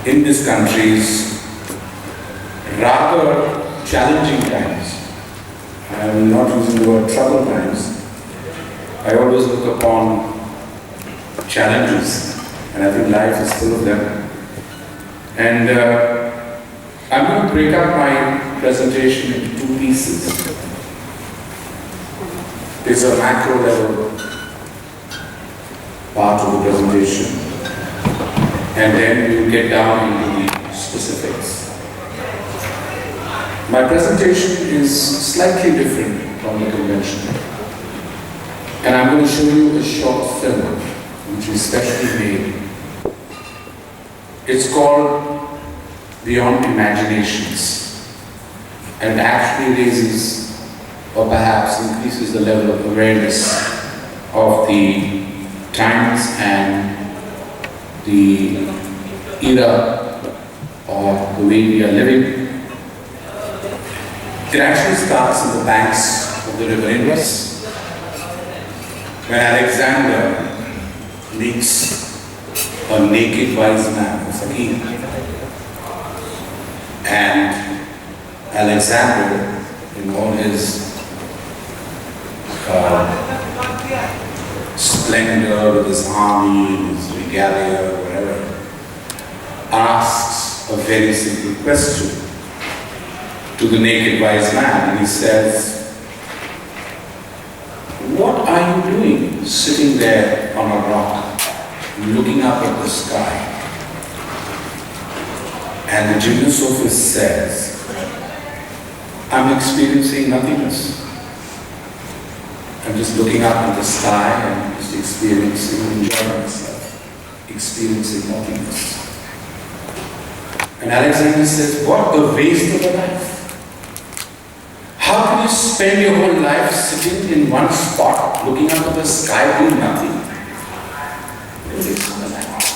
in this country's rather challenging times. I am not using the word troubled times. I always look upon challenges, and I think life is full of them. And I'm going to break up my presentation into two pieces. There's a macro level part of the presentation, and then we'll get down into the specifics. My presentation is slightly different from the convention, and I'm going to show you a short film which is specially made. It's called Beyond Imaginations, and it actually raises or perhaps increases the level of awareness of the times and the era or the way we are living. It actually starts in the banks of the river Indus, when Alexander meets a naked wise man, a fakir. And Alexander, in all his splendor, with his army, his regalia, whatever, asks a very simple question to the naked wise man, and he says, "What are you doing sitting there on a rock, looking up at the sky?" And the gymnosophist says, "I'm experiencing nothingness. I'm just looking up at the sky and just experiencing, enjoying myself, experiencing nothingness." And Alexander says, "What a waste of a life. How can you spend your whole life sitting in one spot, looking up at the sky, doing nothing? A waste of a life."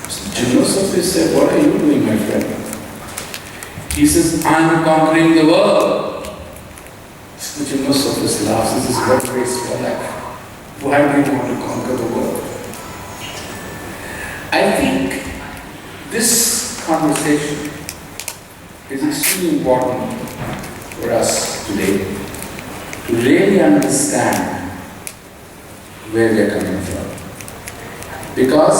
So the gymnosophist said, "What are you doing, my friend?" He says, "I'm conquering the world." The gymnosophist laughs and says, "What a waste of a life. Why do you want to conquer the world?" I think this conversation is extremely important for us today to really understand where we are coming from. Because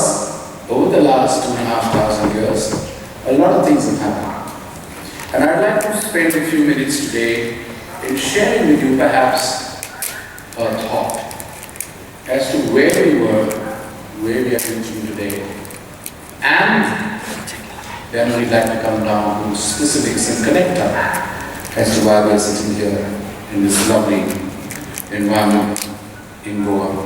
over the last 2,500 years, a lot of things have happened. And I'd like to spend a few minutes today in sharing with you perhaps a thought as to where we were, where we are reaching today, and then we'd like to come down to specifics and connect up as to why we are sitting here in this lovely environment in Goa.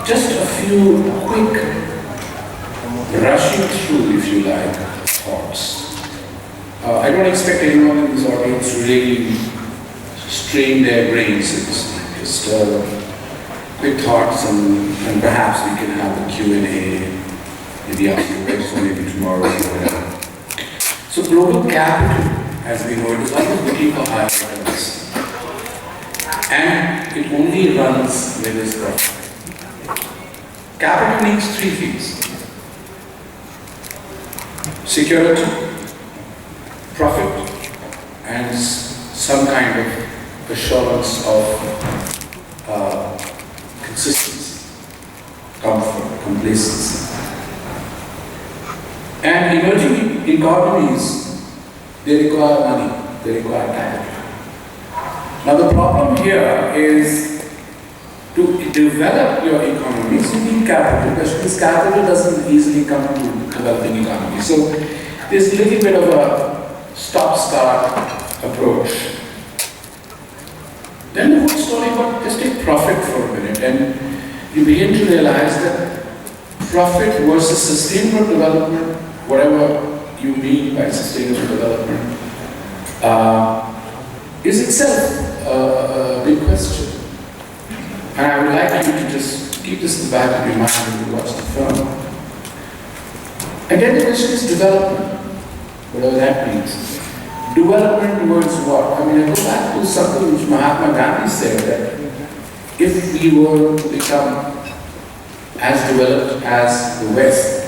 Just a few quick, rushing through, if you like, thoughts. I don't expect anyone in this audience to really strain their brains, so to speak. Just quick thoughts, and perhaps we can have a Q&A, maybe afterwards, or maybe tomorrow, or whatever. So global capital, as we know it, is always looking for higher returns. And it only runs when there's profit. Capital needs three things: security, profit, and some kind of assurance of consistency, comfort, complacency. And emerging economies, they require money, they require capital. Now the problem here is, to develop your economies, you need capital, because this capital doesn't easily come to developing economies. So there's a little bit of a stop-start approach. Then the whole story about just take profit for a minute, and you begin to realize that profit versus sustainable development, whatever you mean by sustainable development, is itself a big question. And I would like you to just keep this in the back of your mind when you watch the film. And then the question is development, whatever that means. Development towards what? I mean, I go back to something which Mahatma Gandhi said, that if we were to become as developed as the West,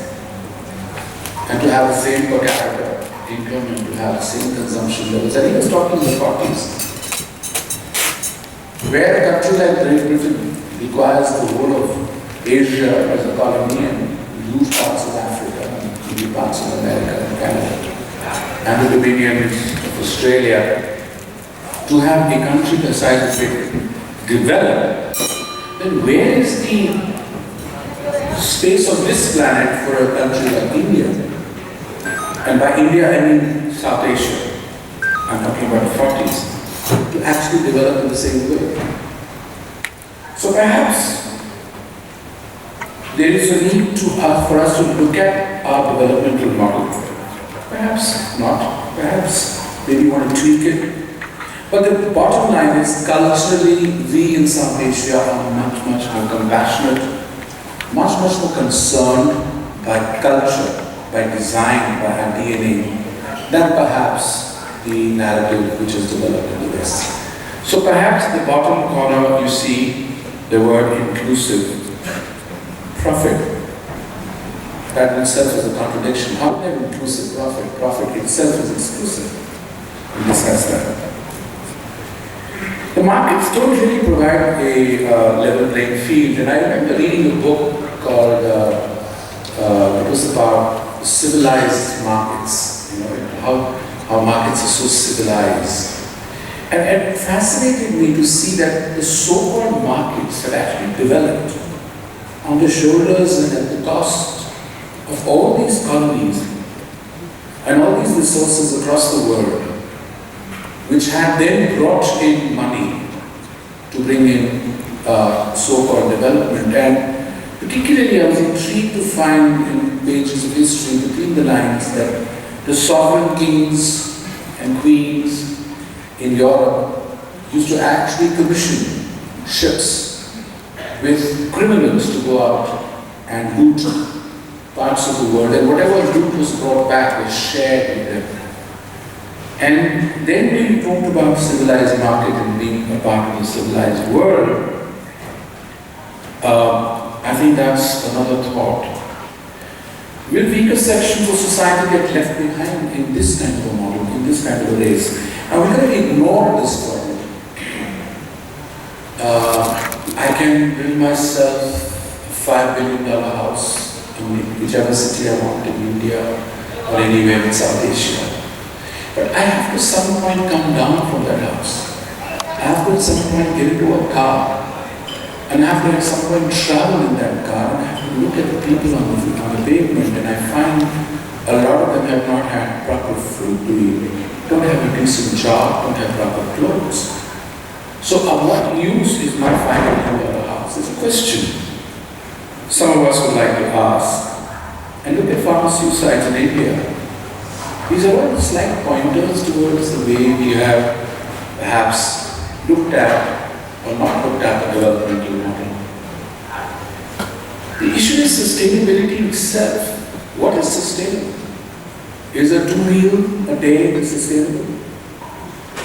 and to have the same per capita income and to have the same consumption levels, and he was talking in the 40s, where a country like Great Britain requires the whole of Asia as a colony and huge parts of Africa, huge parts of America and Canada, and the dominions of Australia, to have a country the size of Britain develop, then where is the space of this planet for a country like India? And by India I mean South Asia. I'm talking about the 40s, to actually develop in the same way. So perhaps there is a need for us to look at our developmental model. Perhaps not. Perhaps maybe you want to tweak it. But the bottom line is, culturally, we in South Asia are much more compassionate, much more concerned by culture, by design, by our DNA, than perhaps the narrative which is developed in the West. So perhaps the bottom corner you see the word inclusive, profit. That in itself is a contradiction. How can inclusive profit? Profit itself is exclusive in this aspect. The markets don't really provide a level playing field, and I remember reading a book called, it was about civilized markets, you know, how markets are so civilized. And it fascinated me to see that the so-called markets have actually developed on the shoulders and at the cost of all these colonies and all these resources across the world, which had then brought in money to bring in so-called development. And particularly I was intrigued to find in pages of history between the lines that the sovereign kings and queens in Europe used to actually commission ships with criminals to go out and loot parts of the world, and whatever loot was brought back was shared with them. And then we talked about civilized market and being a part of the civilized world. I think that's another thought. Will weaker sections of society get left behind in this kind of a model, in this kind of a race? And we're going to ignore this problem. I can build myself a $5 billion house in whichever city I want, in India or anywhere in South Asia. But I have to at some point come down from that house. I have to at some point get into a car. And I have to at some point travel in that car, and I have to look at the people on the pavement, and I find a lot of them have not had proper food to eat, don't have a decent job, don't have proper clothes. So of what use is my $5 billion house? It's a question some of us would like to ask. And look at pharmacy sites in India. These are all slight pointers towards the way we have perhaps looked at or not looked at the developmental model. The issue is sustainability itself. What is sustainable? Is a 2 meal a day sustainable?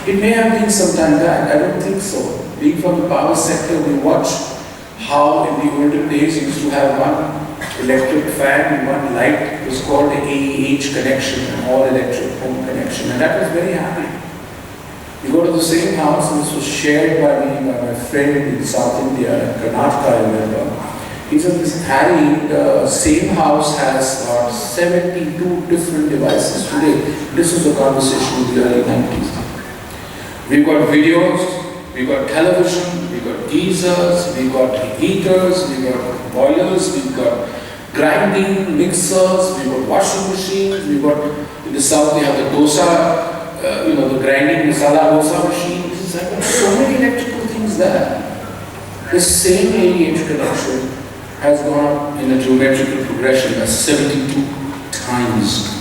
It may have been some time back, I don't think so. Being from the power sector, we watch how in the olden days you used to have one electric fan and one light. It was called the AEH connection, an all-electric home connection, and that was very happy. You go to the same house, and this was shared by me, by my friend in South India, in Karnataka, I remember. He said, this Harry, the same house has 72 different devices today. This was the conversation in the early 90s. We've got videos, we've got television, we've got geysers, we've got heaters, we've got boilers, we've got grinding mixers, we've got washing machines, we've got, in the south we have the dosa, the grinding masala dosa machines. I've got so many electrical things there. The same AEH connection has gone up in a geometrical progression by 72 times.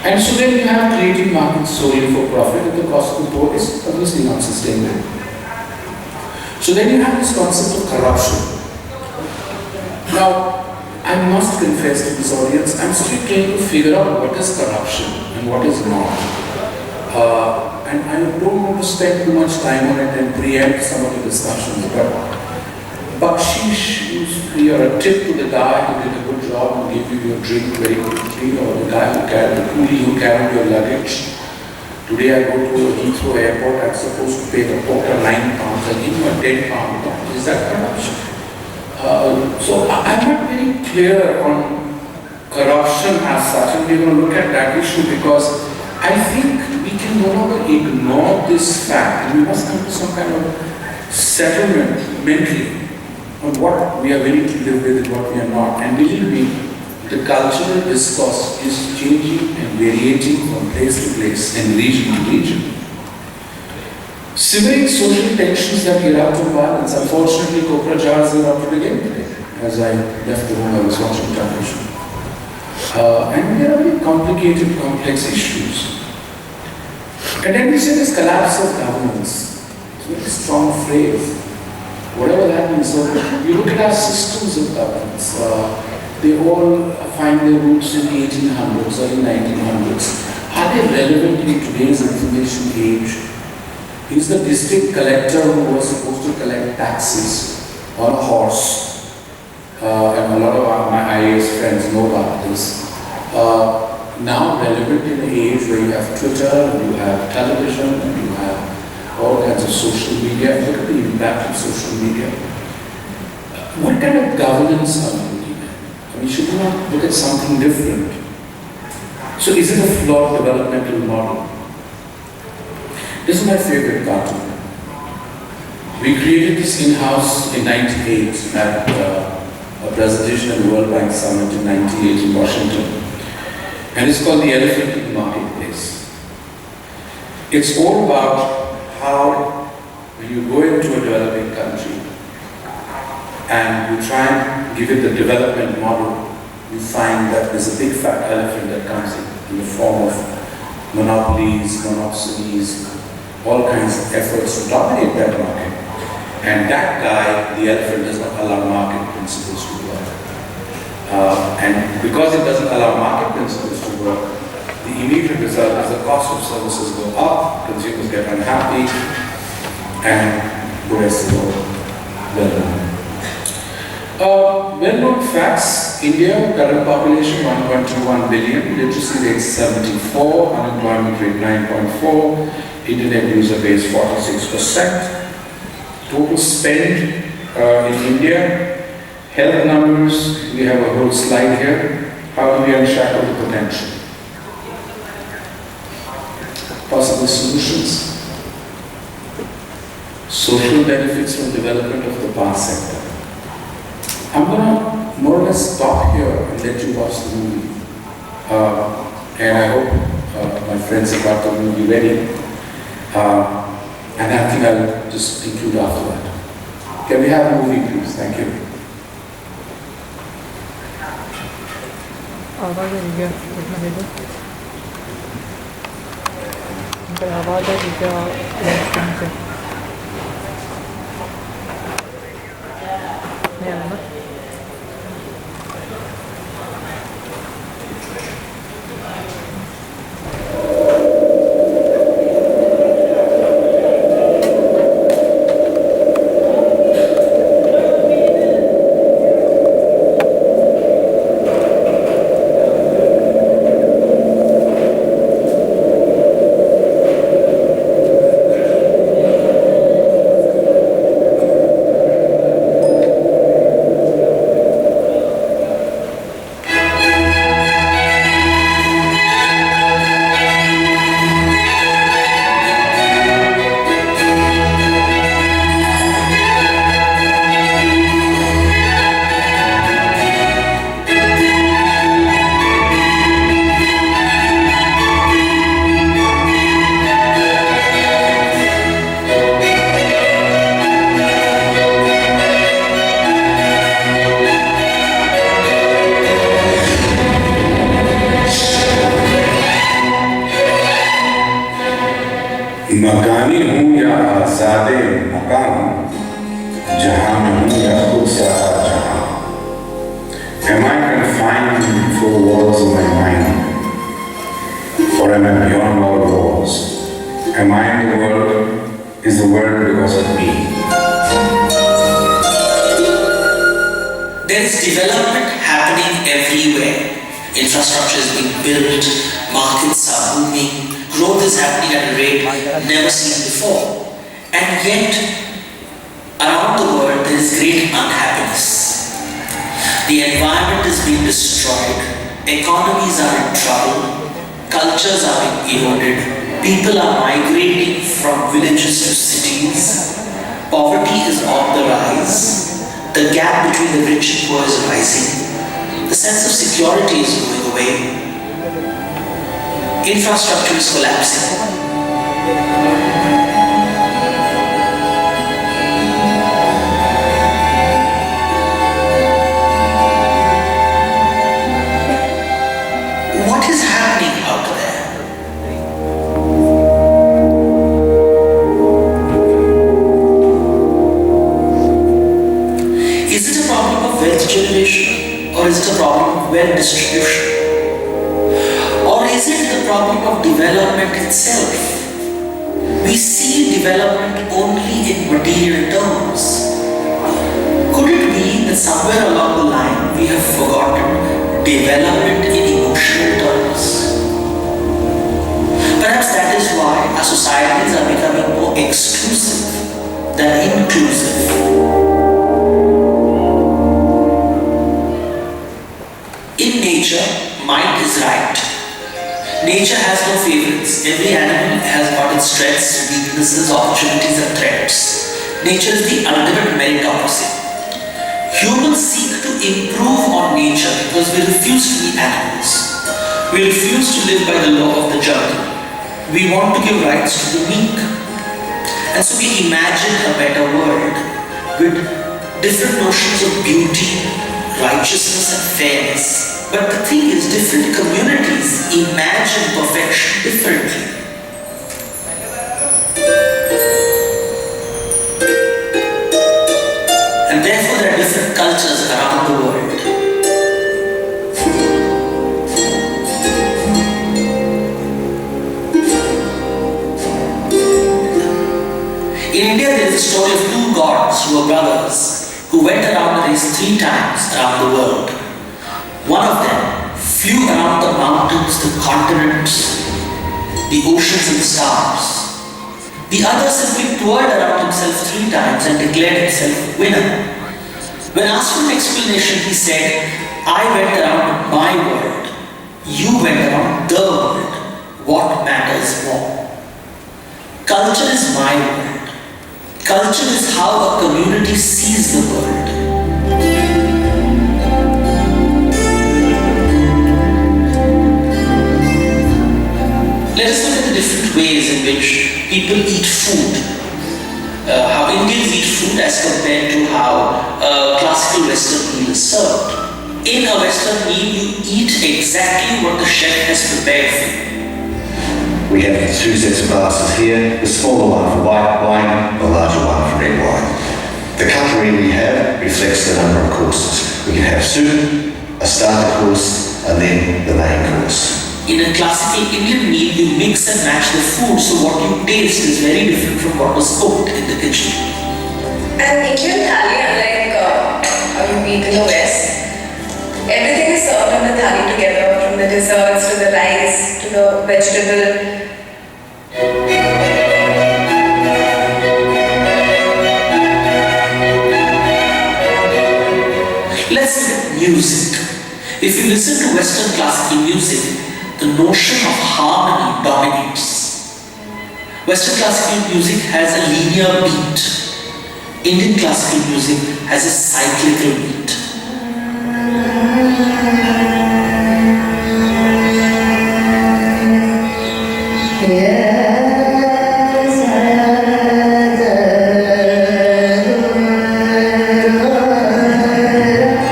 And so then you have creating markets solely for profit at the cost of the poor is obviously not sustainable. So then you have this concept of corruption. Now, I must confess to this audience, I'm still trying to figure out what is corruption and what is not. And I don't want to spend too much time on it and preempt some of the discussions, but bakshish used to be a tip to the guy who did a good job and gave you your drink very quickly, or the guy the coolie who carried your luggage. Today I go to Heathrow airport, I'm supposed to pay the porter £9, I give him a £10 note. Is that corruption? So I'm not very clear on corruption as such, and we're going to look at that issue because I think we can no longer ignore this fact, and we must come to some kind of settlement mentally on what we are willing to live with and what we are not. And believe me, the cultural discourse is changing and varying from place to place and region to region. Simmering social tensions that get out of violence. Unfortunately, Copra jars are up again today. As I left the room, I was watching television. And they are very complicated, complex issues. And then we say this collapse of governance. It's a very strong phrase. Whatever that means. So you look at our systems of governance. They all find their roots in the 1800s, early 1900s. Are they relevant in today's information age? Is the district collector who was supposed to collect taxes on a horse, and a lot of my IAS friends know about this, now relevant in the age where you have Twitter, and you have television, and you have all kinds of social media. Look at the impact of social media. What kind of governance are we looking at? I mean, should we not look at something different? So is it a flawed developmental model? This is my favorite cartoon. We created this in-house in 98 at a presentation at the World Bank Summit in 98 in Washington. And it's called The Elephant in the Marketplace. It's all about how when you go into a developing country and you try and give it the development model, you find that there's a big fat elephant that comes in the form of monopolies, monopsonies, all kinds of efforts to dominate that market. And that guy, the elephant, does not allow market principles to work. And because it doesn't allow market principles to work, the immediate result is the cost of services go up, consumers get unhappy, and the rest is all well-known. Well-known facts: India, current population 1.21 billion, literacy rate 74, unemployment rate 9.4, internet user base 46%. Total spend in India, health numbers, we have a whole slide here. How do we unshackle the potential? Possible solutions. Social benefits from development of the power sector. I'm going to more or less stop here and let you watch the movie. And I hope my friends have got the movie ready. And I think I'll just conclude after that. Can we have a movie, please? Thank you. आवाज़ आ गया कितना दे दो इनका आवाज़ आ गया live से नहीं आ रहा मकानी हूँ या आज़ादे मकान, जहाँ में हूँ या खुद सा जहाँ, Am I confined in the four walls of my mind? Or am I beyond all walls? Am I in the world? Is the world because of me? There is development happening everywhere. Infrastructure is being built, markets are booming, growth is happening at a rate never seen before. And yet, around the world there is great unhappiness. The environment is being destroyed, economies are in trouble, cultures are being eroded, people are migrating from villages to cities, poverty is on the rise, the gap between the rich and poor is rising, the sense of security is going away, infrastructure is collapsing. What is happening out there? Is it a problem of wealth generation, or is it a problem of wealth distribution? Or is it the problem of development itself? We see development only in material terms. Could it be that somewhere along the line we have forgotten development in emotional terms? Perhaps that is why our societies are becoming more exclusive than inclusive. In nature, might is right. Nature has no favorites. Every animal has got its strengths, weaknesses, opportunities and threats. Nature is the ultimate meritocracy. Humans seek to improve on nature because we refuse to be animals. We refuse to live by the law of the jungle. We want to give rights to the weak. And so we imagine a better world with different notions of beauty, righteousness and fairness. But the thing is, different communities imagine perfection differently. And therefore there are different cultures around the world. In India there is a story of two gods who were brothers who went around the race 3 times around the world. One of them flew around the mountains, the continents, the oceans and the stars. The other simply toured around himself 3 times and declared himself winner. When asked for an explanation, he said, I went around my world, you went around the world. What matters more? Culture is my world. Culture is how a community sees the world. Let us look at the different ways in which people eat food. How Indians eat food as compared to how a classical Western meal is served. In a Western meal, you eat exactly what the chef has prepared for you. We have 2 sets of glasses here, the smaller one for white wine, the larger one for red wine. The cutlery we have reflects the number of courses. We can have soup, a starter course, and then the main course. In a classical Indian meal, you mix and match the food, so what you taste is very different from what was cooked in the kitchen. An Indian thali, unlike how you eat in the West, everything is served on the thali together, from the desserts to the rice to the vegetable. Let's look at music. If you listen to Western classical music, the notion of harmony dominates. Western classical music has a linear beat. Indian classical music has a cyclical beat.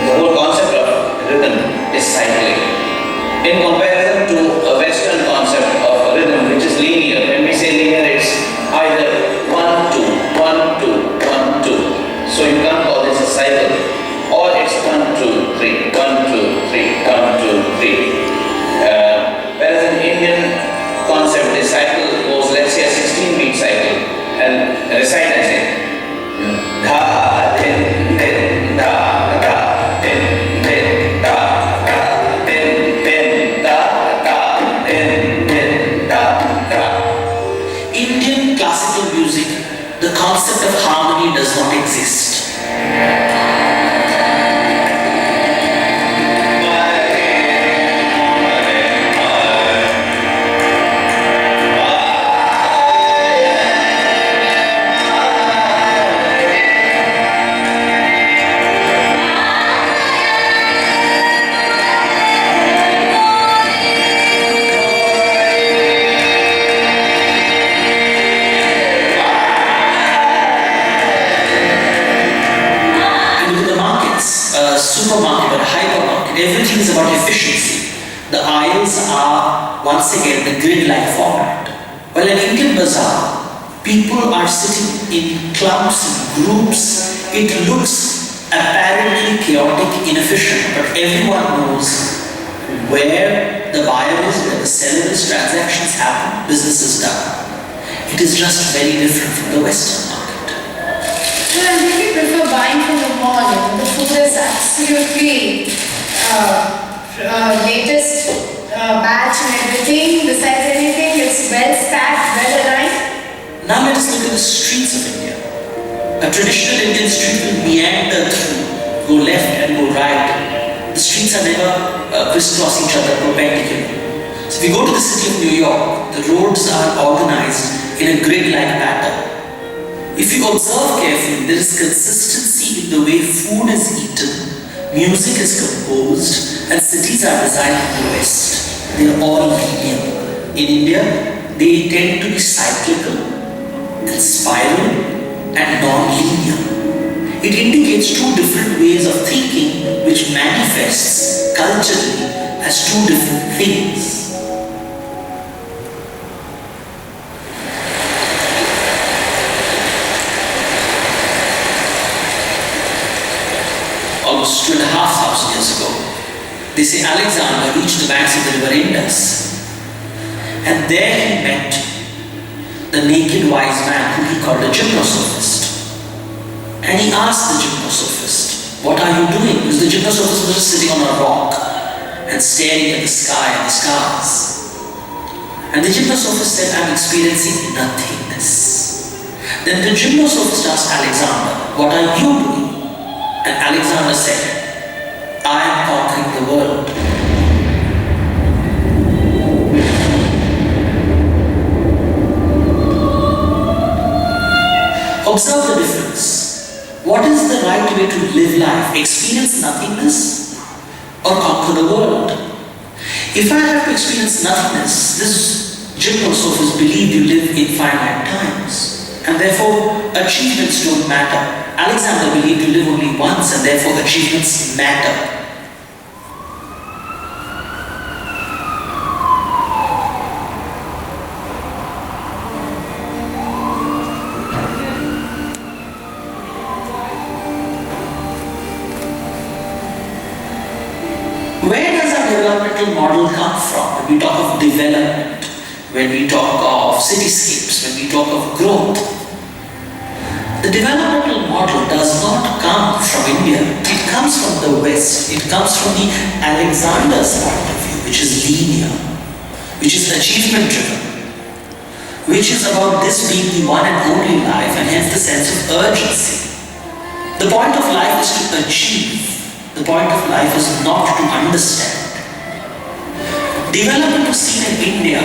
The whole concept of rhythm is cyclic. In comparison to a Western concept of rhythm, which is linear, when we say linear, it's either 1, 2, 1, 2, 1, 2. So you can't call this a cycle. Or it's 1, 2, 3, 1, 2, recite and say. Dha, din, da, da, din, da, da, din, da, da, din, da, da. Indian classical music, the concept of harmony does not exist. Supermarket or hypermarket, everything is about efficiency. The aisles are once again the grid-like format. While in Indian bazaar, people are sitting in clumps, in groups. It looks apparently chaotic, inefficient, but everyone knows where the buyer is, where the seller is, transactions happen, business is done. It is just very different from the Western market. Well, I really prefer buying from the mall. The food is absolutely latest batch and everything. Besides anything, it's well stacked, well aligned. Now let us look at the streets of India. A traditional Indian street will meander through, go left and go right. The streets are never crisscross each other perpendicular. So if you go to the city of New York, the roads are organized in a grid-like pattern. If you observe carefully, there is consistency in the way food is eaten, music is composed, and cities are designed in the West. They are all linear. In India, they tend to be cyclical and spiral and non-linear. It indicates two different ways of thinking which manifests culturally as two different things. Almost 2,500 years ago, they say Alexander reached the banks of the river Indus, and there he met the naked wise man whom he called a gymnosophist. And he asked the gymnosophist, "What are you doing?" Because the gymnosophist was just sitting on a rock and staring at the sky and the stars. And the gymnosophist said, "I'm experiencing nothingness." Then the gymnosophist asked Alexander, "What are you doing?" And Alexander said, "I am conquering the world." Observe the difference. What is the right way to live life? Experience nothingness or conquer the world? If I have to experience nothingness, this gymnosophist believed you live in finite times, and therefore achievements don't matter. Alexander believed you live only once, and therefore achievements matter. Where does our developmental model come from? When we talk of development, when we talk of cityscapes, when we talk of growth, the developmental model does not come from India. It comes from the West. It comes from the Alexander's point of view, which is linear, which is achievement driven, which is about this being the one and only life, and hence the sense of urgency. The point of life is to achieve. The point of life is not to understand. Development was seen in India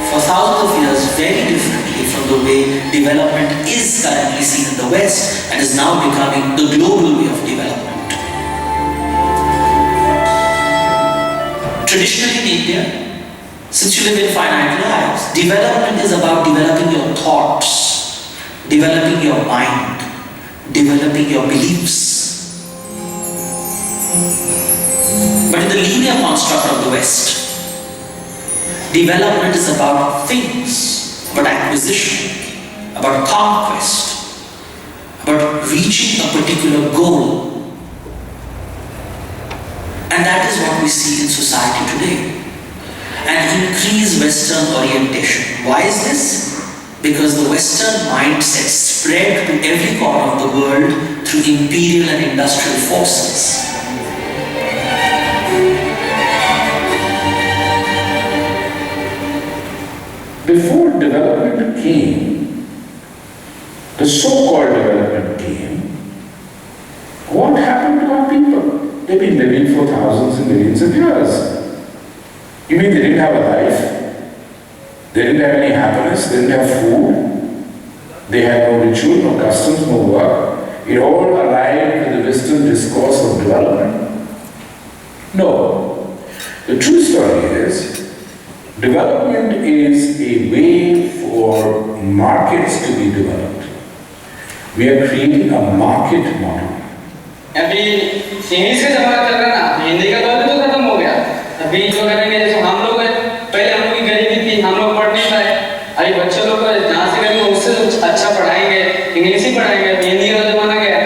for thousands of years very differently from the way development is currently seen in the West and is now becoming the global way of development. Traditionally in India, since you live in finite lives, development is about developing your thoughts, developing your mind, developing your beliefs. But in the linear construct of the West, development is about things, about acquisition, about conquest, about reaching a particular goal. And that is what we see in society today. An increased Western orientation. Why is this? because the Western mindset spread to every corner of the world through imperial and industrial forces. Before development came, the so-called development came, what happened to our people? They've been living for thousands and millions of years. You mean they didn't have a life? They didn't have any happiness, they didn't have food, they had no ritual, no customs, no work. It all arrived in the Western discourse of development. No. The true story is, development is a way for markets to be developed. We are creating a market model. अभी English का जमाना चल रहा है ना, हिंदी का दौर भी तो खत्म हो गया। अभी जो करेंगे, जैसे हम लोग हैं, पहले हम लोग की गरीबी थी, हम लोग पढ़ नहीं पाए। अभी बच्चे लोग को जहाँ से करेंगे उससे अच्छा पढ़ाएंगे, इंग्लिश ही पढ़ाएंगे। अभी हिंदी का जमाना गया।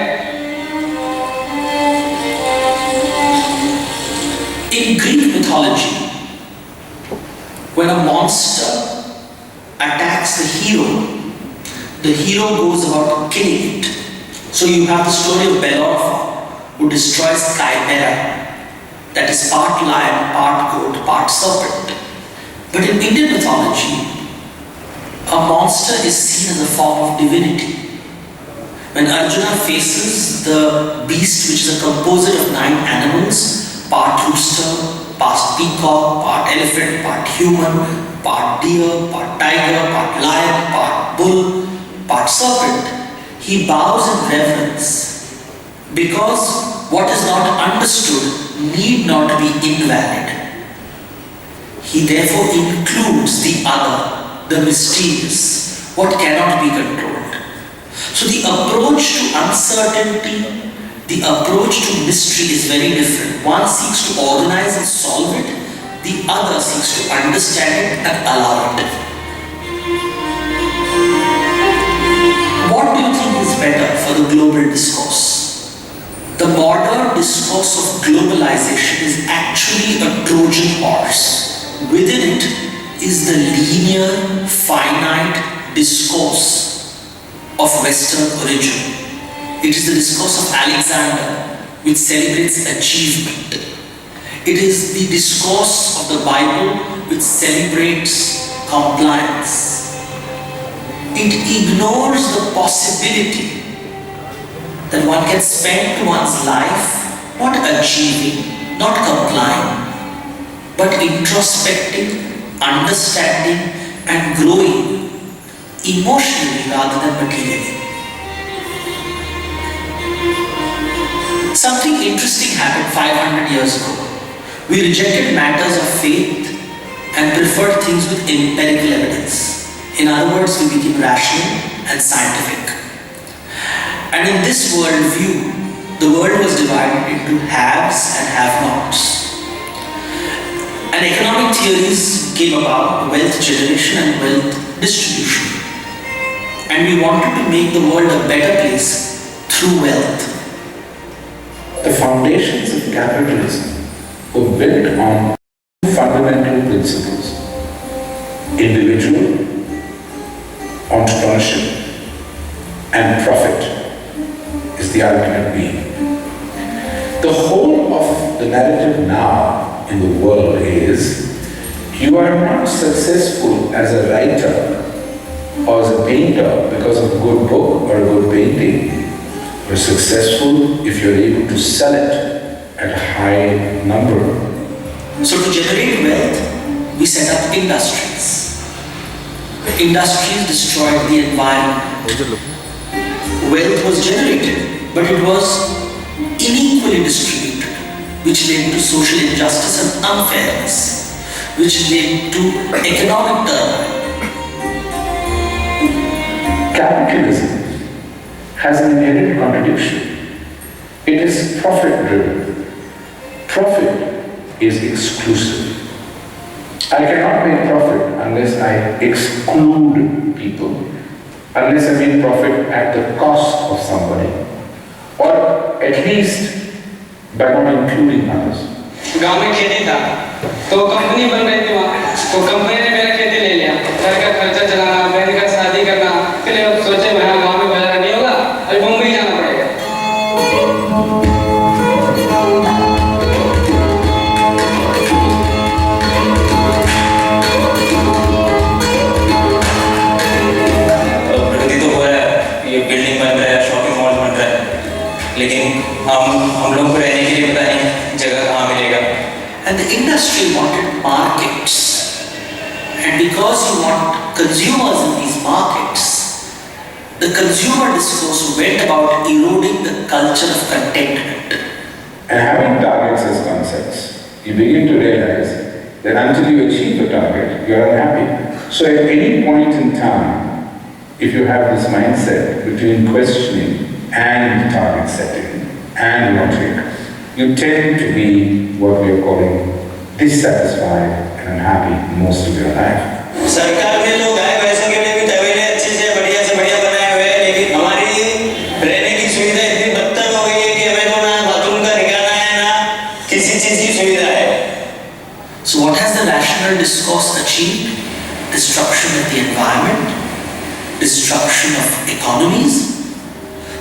In Greek mythology, when a monster attacks the hero goes about killing it. So you have the story of Bellerophon, who destroys Chimera, that is part lion, part goat, part serpent. But in Indian mythology, a monster is seen as a form of divinity. When Arjuna faces the beast, which is a composite of 9 animals, part rooster, part peacock, part elephant, part human, part deer, part tiger, part lion, part bull, part serpent, he bows in reverence, because what is not understood need not be invalid. He therefore includes the other, the mysterious, what cannot be controlled. So the approach to uncertainty, the approach to mystery is very different. One seeks to organize and solve it, the other seeks to understand it and allow it. What do you think is better for the global discourse? The modern discourse of globalization is actually a Trojan horse. Within it is the linear, finite discourse of Western origin. It is the discourse of Alexander, which celebrates achievement. It is the discourse of the Bible, which celebrates compliance. It ignores the possibility that one can spend one's life not achieving, not complying, but introspecting, understanding and growing emotionally rather than materially. Something interesting happened 500 years ago. We rejected matters of faith and preferred things with empirical evidence. In other words, we became rational and scientific. And in this worldview, the world was divided into haves and have-nots. And economic theories came about, wealth generation and wealth distribution. And we wanted to make the world a better place through wealth. The foundations of capitalism were built on two fundamental principles: individual entrepreneurship and profit is the ultimate being. The whole of the narrative now in the world is you are not successful as a writer or as a painter because of a good book or a good painting. You're successful if you're able to sell it at a high number. So to generate wealth, we set up industries. Industries destroyed the environment. Wealth was generated, but it was unequally distributed, which led to social injustice and unfairness, which led to economic turmoil. Capitalism has an inherent contradiction. It is profit-driven. Profit is exclusive. I cannot make profit unless I exclude people, unless I make profit at the cost of somebody, or at least by not including others. गांव में खेती था, तो company बन रही थी वहाँ, तो कंपनी ने मेरा खेती ले लिया, घर का खर्चा चलाना, बहन का शादी का consumers in these markets, the consumer discourse went about eroding the culture of contentment. And having targets as concepts, you begin to realize that until you achieve the target, you are unhappy. So at any point in time, if you have this mindset between questioning and target setting and logic, you tend to be what we are calling dissatisfied and unhappy most of your life. सरकार ने लोग गाय भैंसों के लिए भी तबेले अच्छे से बढ़िया बनाए हुए हैं, लेकिन हमारी रहने की सुविधा इतनी बदतर हो गई है कि हमें तो ना बाथरूम का ठिकाना है ना किसी चीज की सुविधा है. So what has the rational discourse achieved? Destruction of the environment, destruction of economies,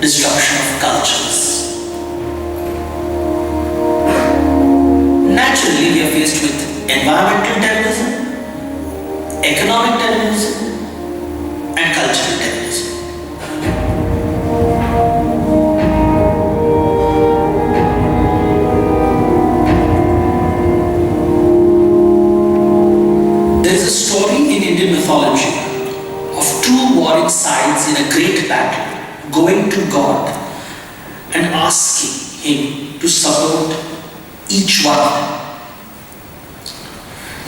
destruction of cultures. Naturally, we are faced with environmental terrorism, economic terrorism, and cultural terrorism. There is a story in Indian mythology of two warring sides in a great battle going to God and asking Him to support each one.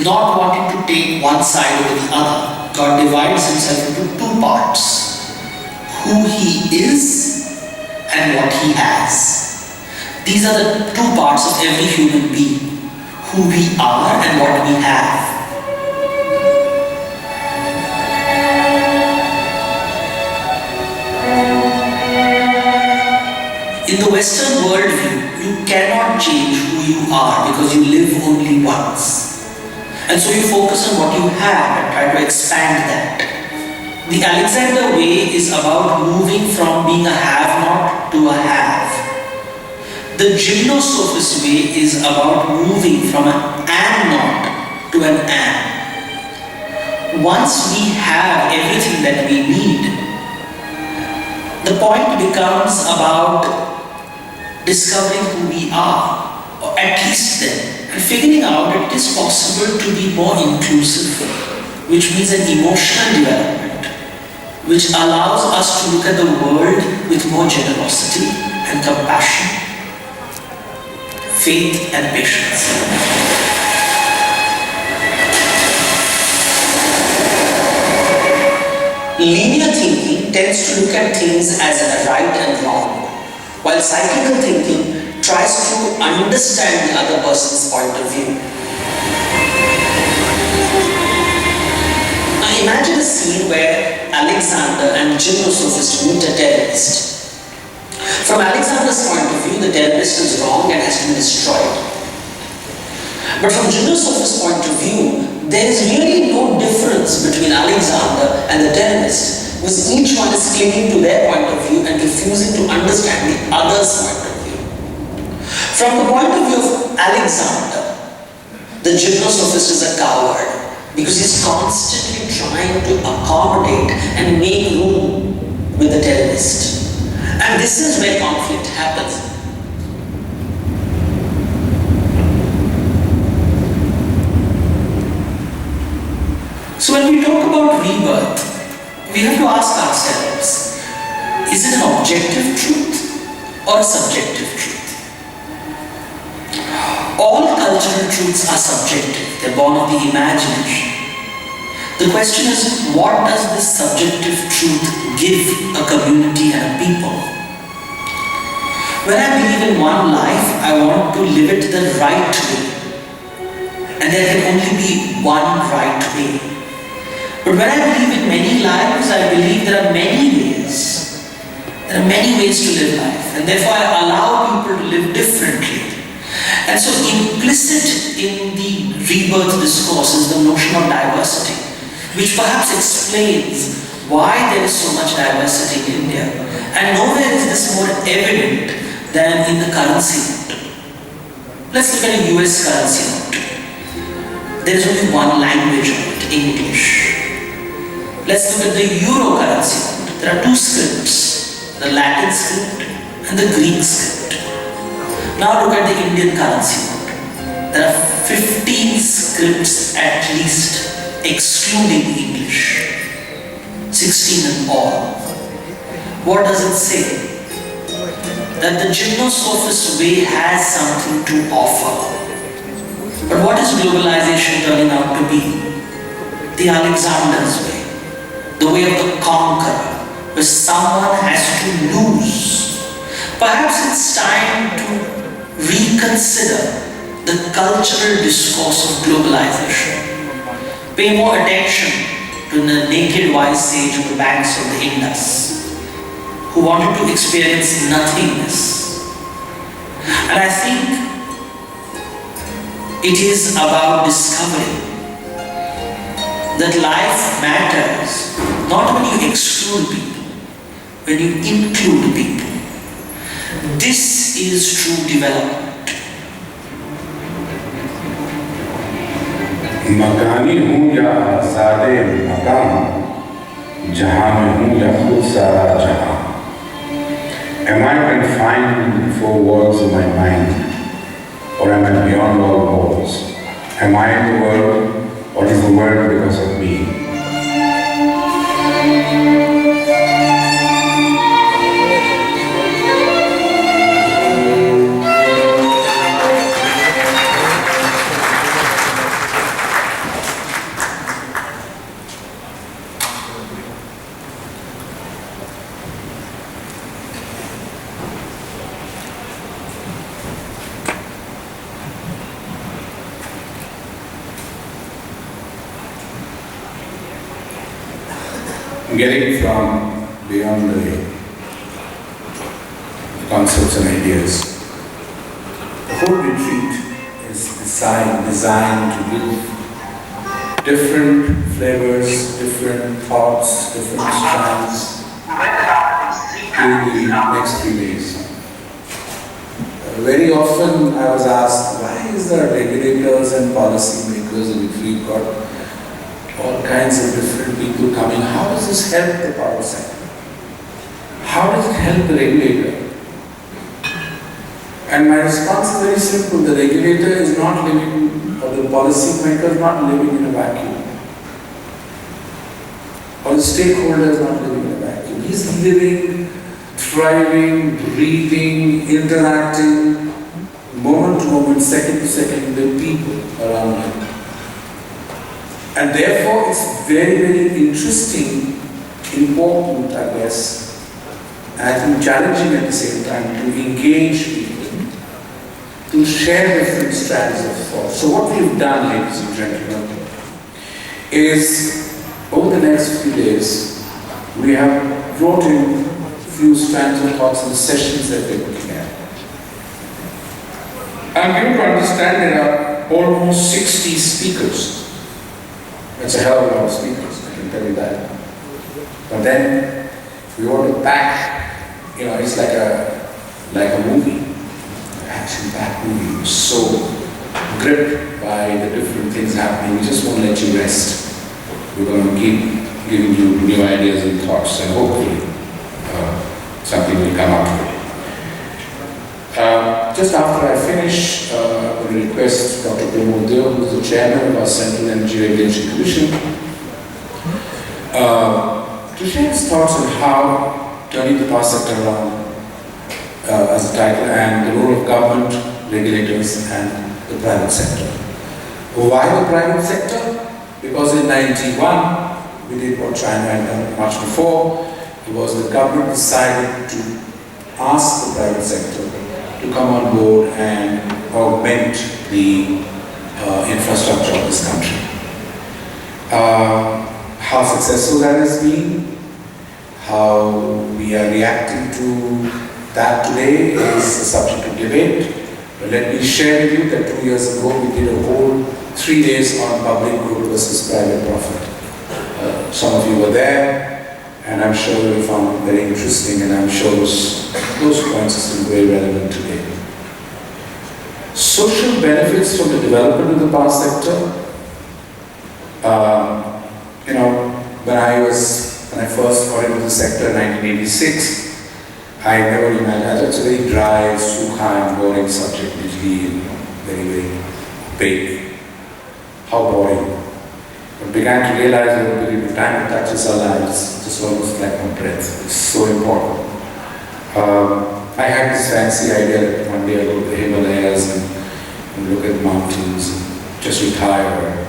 Not wanting to take one side over the other, God divides Himself into two parts: who He is and what He has. These are the two parts of every human being: who we are and what we have. In the Western worldview, you cannot change who you are because you live only once. And so you focus on what you have and try to expand that. The Alexander way is about moving from being a have-not to a have. The gymnosophist way is about moving from an am-not to an am. Once we have everything that we need, the point becomes about discovering who we are, or at least then, and figuring out that it is possible to be more inclusive, which means an emotional development, which allows us to look at the world with more generosity and compassion, faith and patience. Linear thinking tends to look at things as a right and wrong, while cyclical thinking tries to understand the other person's point of view. Now imagine a scene where Alexander and gymnosophist meet a terrorist. From Alexander's point of view, the terrorist is wrong and has to be destroyed. But from gymnosophist's point of view, there is really no difference between Alexander and the terrorist, because each one is clinging to their point of view and refusing to understand the other's point of view. From the point of view of Alexander, the gymnosophist is a coward because he's constantly trying to accommodate and make room with the terrorist. And this is where conflict happens. So when we talk about rebirth, we have to ask ourselves, is it an objective truth or a subjective truth? All cultural truths are subjective, they're born of the imagination. The question is, what does this subjective truth give a community and a people? When I believe in one life, I want to live it the right way. And there can only be one right way. But when I believe in many lives, I believe there are many ways. There are many ways to live life, and therefore I allow people to live differently. And so implicit in the rebirth discourse is the notion of diversity, which perhaps explains why there is so much diversity in India. And nowhere is this more evident than in the currency note. Let's look at a US currency note. There is only one language on it, English. Let's look at the Euro currency note. There are two scripts, the Latin script and the Greek script. Now look at the Indian currency note. There are 15 scripts at least, excluding English. seen in all. What does it say? That the gymnosophist way has something to offer. But what is globalization turning out to be? The Alexander's way, the way of the conqueror, where someone has to lose. Perhaps it's time to reconsider the cultural discourse of globalization. Pay more attention to the naked wise sage on the banks of the Indus, who wanted to experience nothingness. And I think it is about discovering that life matters not when you exclude people, when you include people. This is true development. मकानी हूँ या आज़ादे मकाम, जहाँ में हूँ या खुद सारा जहाँ. Am I confined in the four walls of my mind, or am I beyond all walls? Am I in the world, or is the world because of me? Getting from beyond the concepts and ideas. The whole retreat is designed to give different flavors, different thoughts, different strands in the next few days. Very often I was asked, why is there regulators and policy makers, and if we've got all kinds of different people coming, how does this help the power sector? How does it help the regulator? And my response is very simple. The regulator is not living, or the policy maker is not living in a vacuum. Or the stakeholder is not living in a vacuum. He's living, thriving, breathing, interacting, moment to moment, second to second with people around him. And therefore, it's very, very interesting, important, I guess, and I think challenging at the same time to engage people, to share different strands of thought. So what we've done, ladies and gentlemen, is over the next few days, we have brought in a few strands of thoughts in the sessions that we're looking at. I'm given to understand there are almost 60 speakers. That's a hell of a lot of speakers, I can tell you that. But then we want to pack, it's like a movie, an action-packed movie. We're so gripped by the different things happening, we just won't let you rest. We're going to keep giving you new ideas and thoughts, and hopefully something will come out of it. Just after I finish, I will request Dr. Pramod Dhaul, who is the chairman of our Central Energy Regulation Commission, to share his thoughts on how turning the power sector around as a title, and the role of government, regulators, and the private sector. Why the private sector? Because in 1991, we did what China had done much before. It was the government decided to ask the private sector to come on board and augment the infrastructure of this country. How successful that has been, how we are reacting to that today is a subject of debate. But let me share with you that 2 years ago we did a whole 3 days on public good versus private profit. Some of you were there, and I'm sure you found it very interesting, and I'm sure those points are still very relevant today. Social benefits from the development of the power sector. When I first got into the sector in 1986, I never imagined that it's a very dry, sukha and boring subject, usually very, very big. How boring. I began to realize over a period of time it touches our lives, just almost like my breath. It's so important. I had this fancy idea that one day I'll go to the Himalayas and look at mountains and just retire.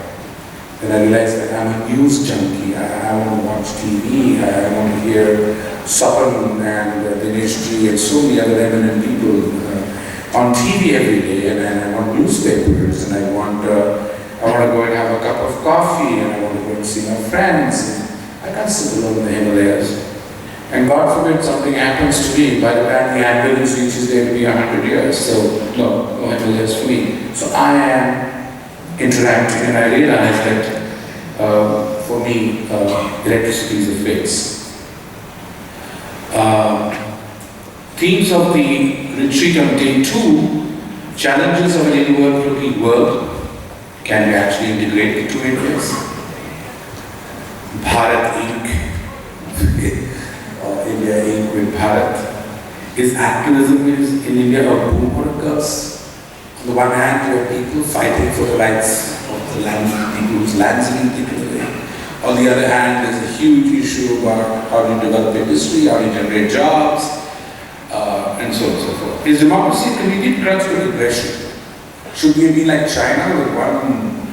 Then I realized that I'm a news junkie. I want to watch TV. I want to hear Sapan and Dinesh Ji and so many other eminent people on TV every day. And I want newspapers, and I want to go and have a cup of coffee, and I want to go and see my friends. I can't sit alone in the Himalayas. And God forbid something happens to me, by the time the ambulance reaches there to be 100 years. So no Himalayas for me. So I am interacting, and I realize that for me, electricity is a fix. Themes of the retreat on day 2, challenges of an inward-looking world. Can we actually integrate the two Indias? Bharat Inc. India Inc. with Bharat. Is activism in India a boom or a curse? On the one hand, there are people fighting for the rights of the land, people whose lands have been taken away. On the other hand, there's a huge issue about how to develop industry, how to generate jobs, and so on and so forth. Is democracy a convenient crutch for aggression? Should we be like China with one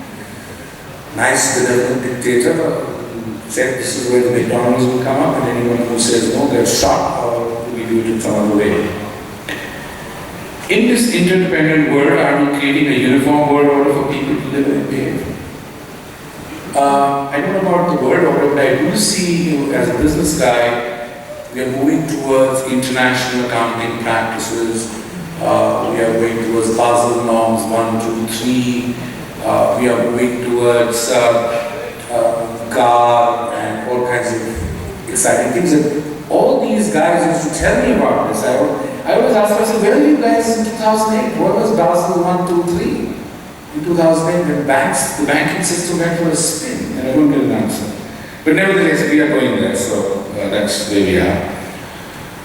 nice benevolent dictator who said this is where the McDonald's will come up, and anyone who says no gets shot, or do we do it in some other way? In this interdependent world, are we creating a uniform world order for people to live and behave? I don't know about the world order, but I do see, as a business guy, we are moving towards international accounting practices. We are going towards Basel norms 1, 2, 3. We are moving towards GAR and all kinds of exciting things. And all these guys used to tell me about this. I always ask myself, where were you guys in 2008? What was Basel 1, 2, 3? In 2008, when the banking system went for a spin, and I don't get an answer. But nevertheless, we are going there, so that's where we are.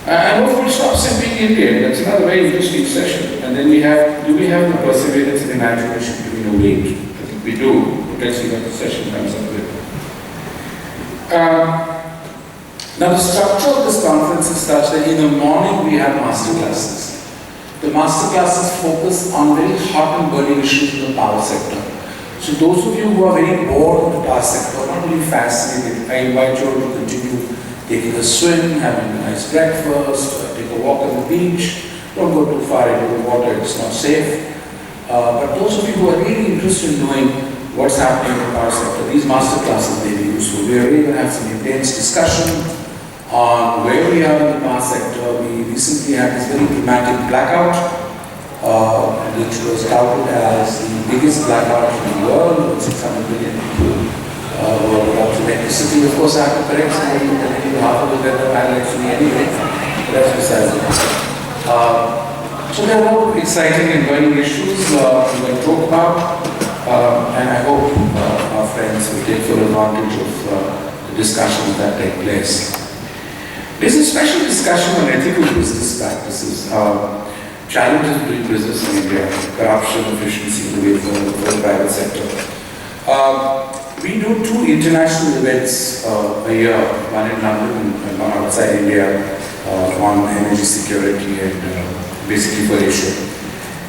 And hopefully stop simping Indian. That's another very interesting session. And then do we have the perseverance and imagination to innovate? I think we do. Potentially that the session comes up with. Now the structure of this conference is such that in the morning we have master classes. The master classes focus on very hot and burning issues in the power sector. So those of you who are very bored of the power sector, not really fascinated, I invite you to continue taking a swim, having a nice breakfast, take a walk on the beach. Don't go too far into the water, it's not safe. But those of you who are really interested in knowing what's happening in the power sector, these master classes may be useful. We are really going to have some intense discussion on where we are in the power sector. We recently had this very dramatic blackout, which was touted as the biggest blackout in the world, with 600 million people without electricity. Of course, I have to correct somebody telling you half of the weather I actually anyway. That's besides the point. So there are a lot of exciting and burning issues we're going to talk about, and I hope our friends will take full advantage of the discussions that take place. There's a special discussion on ethical business practices, challenges doing business in India, corruption, efficiency, the way for the private sector. We do 2 international events a year, one in London and one outside India, on energy security and basically for Asia.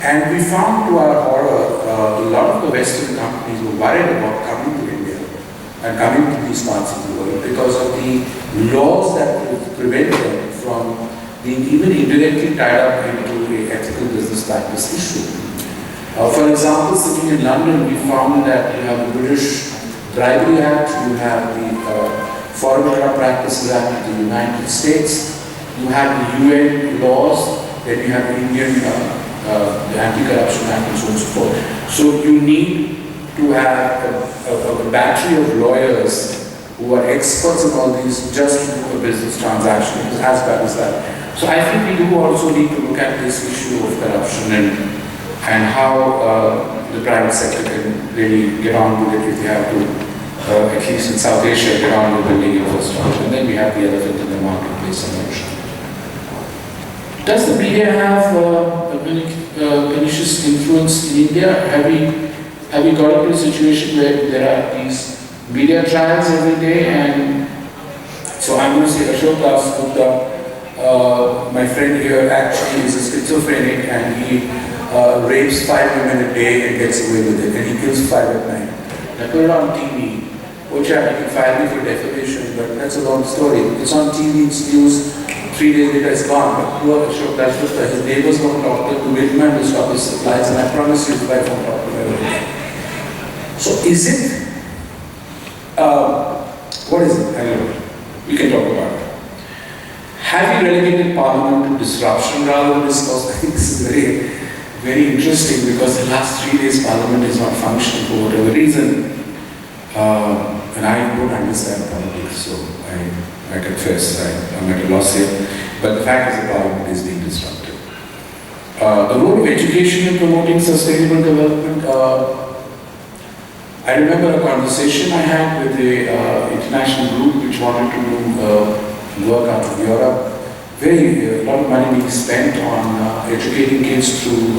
And we found to our horror, a lot of the Western companies were worried about coming to India and coming to these parts of the world because of the laws that would prevent them from being even indirectly tied up into an ethical business practice issue. For example, sitting in London, we found that you have the British Bribery Act, you have the Foreign Corrupt Practices Act of the United States, you have the UN laws, then you have the Indian the Anti-Corruption Act and so on and so forth. So you need to have a battery of lawyers who are experts in all these just to do a business transaction. It is as bad as that. So I think we do also need to look at this issue of corruption and how the private sector can really get on with it if they have to, at least in South Asia, get on with building infrastructure. And then we have the elephant in the marketplace in motion. Does the media have a pernicious influence in India? Have we got into a situation where there are these media trials every day, and so I'm going to say Ashok Das Gupta, my friend here, actually is a schizophrenic, and he rapes 5 women a day and gets away with it, and he kills 5 at night. I put it on TV. Which you can file me for defamation, but that's a long story. It's on TV, it's news, 3 days later it's gone. But poor Ashok Das Gupta, his neighbors won't talk to him, the middleman will stop his supplies, and I promise you his wife won't talk to him ever again. So is it, what is it? I don't know. We can talk about it. Have you relegated Parliament to disruption rather than discourse? I think this is very, very interesting, because the last 3 days Parliament is not functioning for whatever reason. And I don't understand politics, so I confess I'm at a loss here. But the fact is the Parliament is being disrupted. The role of education in promoting sustainable development. I remember a conversation I had with the international group which wanted to do work out of Europe. A lot of money being spent on educating kids through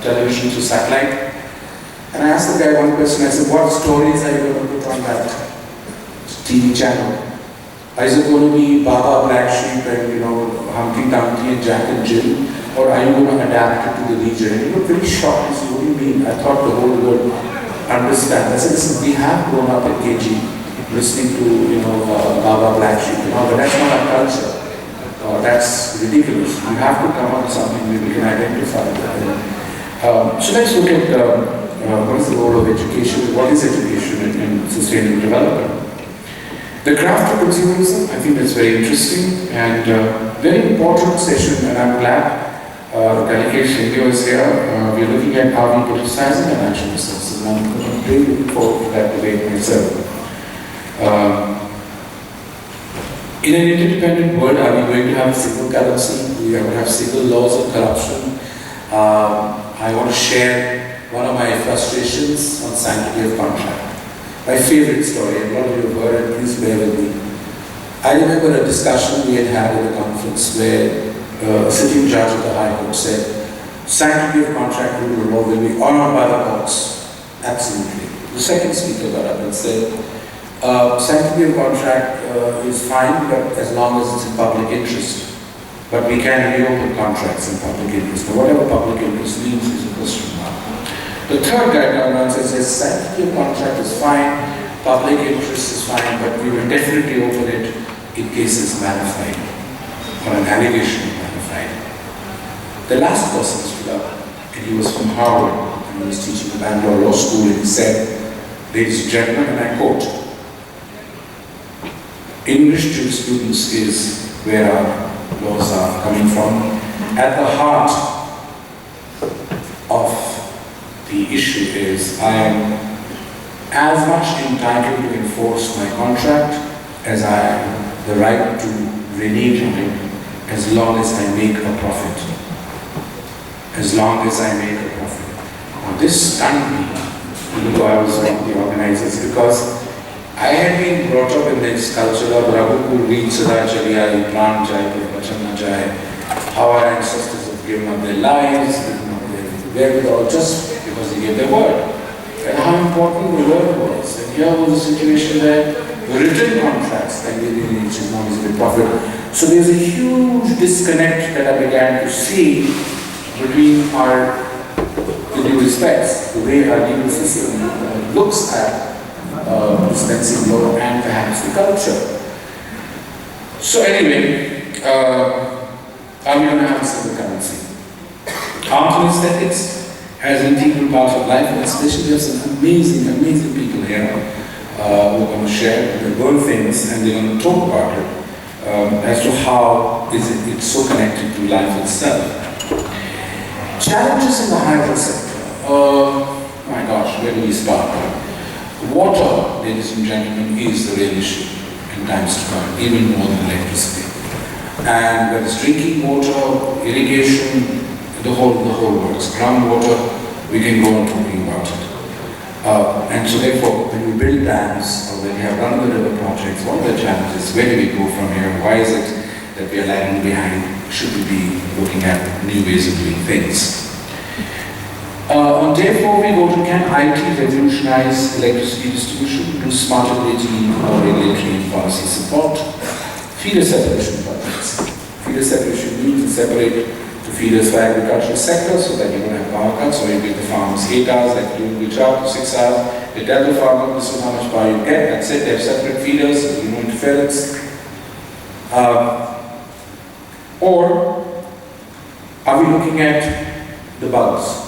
television, through satellite. And I asked the guy one question, I said, what stories are you going to put on that TV channel? Is it going to be Baba, Black Sheep, and Humpty Dumpty and Jack and Jill? Or are you going to adapt it to the region? And he looked very shocked. He said, what do you mean? I thought the whole world understand. I said, listen, we have grown up at KG listening to, Baba, Black Sheep, but that's not our culture. That's ridiculous. We have to come up with something where we can identify that. So let's look at what is the role of education? What is education in sustainable development? The craft of consumerism, I think that's very interesting and very important session, and I'm glad Delegation India is here. We're looking at how we politicizing our natural resources, and I'm really looking forward to that debate myself. In an interdependent world, are we going to have a single currency? We are going to have single laws of corruption. I want to share one of my frustrations on sanctity of contract. My favorite story, and a lot of you have heard it, please bear with me. I remember a discussion we had at a conference where a sitting judge of the High Court said, sanctity of contract rule of law will be honored by the courts. Absolutely. The second speaker got up and said, sanctity of contract is fine, but as long as it's in public interest. But we can reopen contracts in public interest. Now, whatever public interest means is a question mark. The third guy comes around and says, sanctity of contract is fine, public interest is fine, but we will definitely open it in cases malified, or an allegation of malified. The last person stood up, and he was from Harvard, and he was teaching the Bangalore Law School, and he said, ladies and gentlemen, and I quote, English jurisprudence is where our laws are coming from. At the heart of the issue is I am as much entitled to enforce my contract as I have the right to renege on it, as long as I make a profit. As long as I make a profit. Now this stunned me, even though I was one of the organizers, because I had been brought up in this culture of Raghupur, Reed, Sada, Chaliya, Pran Jai, Vachan Na Jai, how our ancestors have given up their lives, given up their wherewithal just because they gave their word. And how important the word was. And here was a situation where the written contracts can be reneged as long as they profit. So there's a huge disconnect that I began to see between our, with due respects, the way our legal system looks at dispensing law and perhaps the culture. So anyway, are we going to have a single currency? Art and aesthetics as an integral part of life, and especially we have some amazing, amazing people here who are going to share their world things, and they're going to talk about it as to how it's so connected to life itself. Challenges in the hydro sector. My gosh, where do we start? Water, ladies and gentlemen, is the real issue in times to come, even more than electricity. And whether it's drinking water, irrigation, the whole works. Groundwater, we can go on talking about it. And so therefore, when we build dams or when we have run-of-the-river projects, what are the challenges? Where do we go from here? Why is it that we are lagging behind? Should we be looking at new ways of doing things? On day 4, we go to can IT revolutionize electricity distribution, do smarter grid, or regulatory and policy support, feeder separation projects. Feeder separation means to separate the feeders for agricultural sector so that you don't have power cuts, or you give the farmers 8 hours, like you reach out to 6 hours, they tell the farmer this is how much power you get, that's it, they have separate feeders, so no interference. Or are we looking at the bulbs?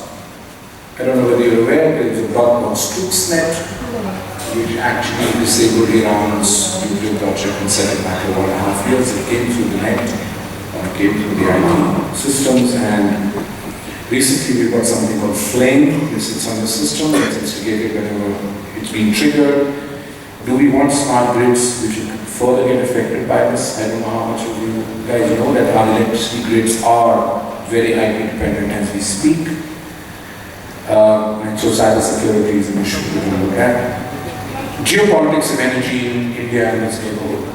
I don't know whether you're aware, there is a block called Stuxnet, which actually disabled Iran's nuclear project and set it back 1.5 years. It came through the net, came through the IT systems, and recently we've got something called Flame, which sits on the system, it's instigated whenever it's been triggered. Do we want smart grids which will further get affected by this? I don't know how much of you guys know that our electricity grids are very IP dependent as we speak. And so cyber security is an issue we're going to look at. Geopolitics of energy in India and this neighborhood.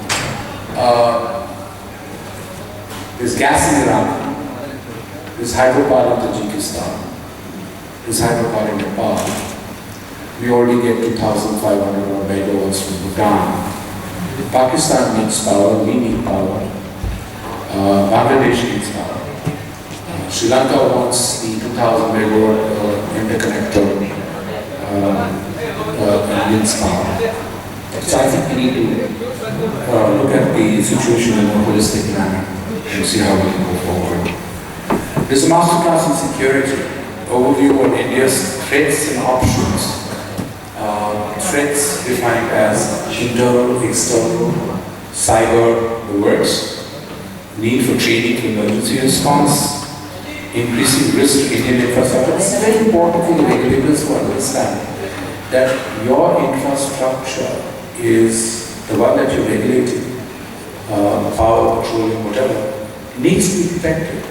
There's gas in Iran, there's hydropower in Tajikistan, there's hydropower in Nepal. We already get 2,500 megawatts from Bhutan. Pakistan needs power, we need power. Bangladesh needs power. Sri Lanka wants the 2,000 megawatt interconnector needs power. So I think we need to look at the situation in a holistic manner and see how we can go forward. There's a masterclass in security, overview of India's threats and options. Threats defined as internal, external, cyber, the works, need for training for emergency response, increasing risk to Indian infrastructure. It's very important for the regulators to understand that your infrastructure is the one that you're regulating, power, petroleum, whatever, needs to be protected.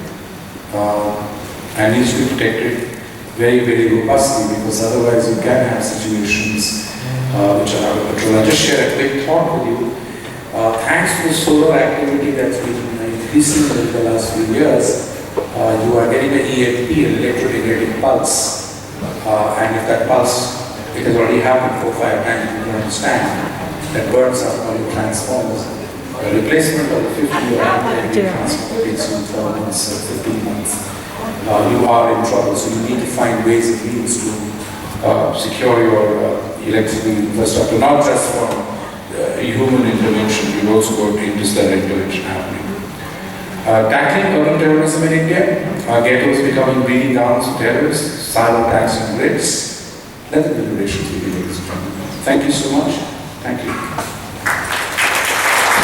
And needs to be protected very, very robustly, because otherwise you can have situations which are out of control. I'll just share a quick thought with you. Thanks to the solar activity that's been increasing in the last few years, you are getting an EMP, an electromagnetic pulse. And if that pulse, it has already happened 4 or 5 times, you can understand, that burns up all your transformers. The replacement of the 50 or 100 transformer takes you 12 months or 15 months. You are in trouble, so you need to find ways and means to secure your electricity infrastructure, not just from human intervention, you've also got interstellar intervention happening. Tackling urban terrorism in India, ghettos becoming breeding grounds for terrorists, cyber attacks on grids. Let the deliberations begin, ladies and gentlemen. Thank you so much. Thank you.